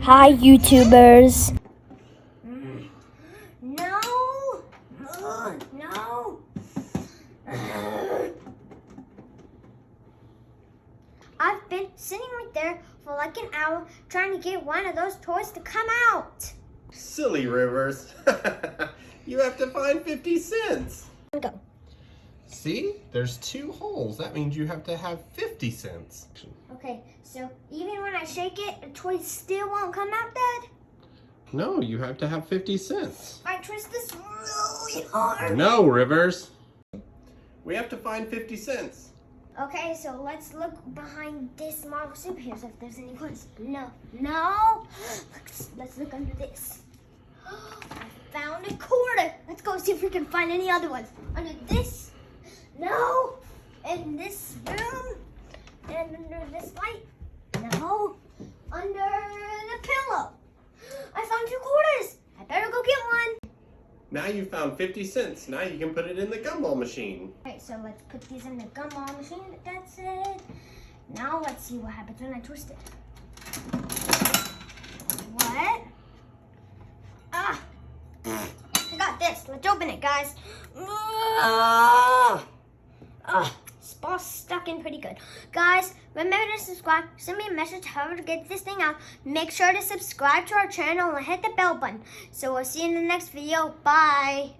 Hi, YouTubers. No. No. I've been sitting right there for like an hour trying to get one of those toys to come out. Silly Rivers. You have to find 50 cents. Go. See? There's 2 holes. That means you have to have 50 cents. Okay, so even when I shake it, the toy still won't come out, Dad? No, you have to have 50 cents. I twist this really hard. No, Rivers. We have to find 50 cents. Okay, so let's look behind this Marvel superhero if there's any coins. No. Let's look under this. I found a quarter. Let's go see if we can find any other ones. Under this. No. In this room. And under this light. No. Under the pillow. I found 2 quarters. I better go get one. Now you found 50 cents. Now you can put it in the gumball machine. Okay, so let's put these in the gumball machine. That's it. Now let's see what happens when I twist it. What? Ah! I got this. Let's open it, guys. This ball's stuck in pretty good. Guys, remember to subscribe. Send me a message however to get this thing out. Make sure to subscribe to our channel and hit the bell button. So we'll see you in the next video. Bye.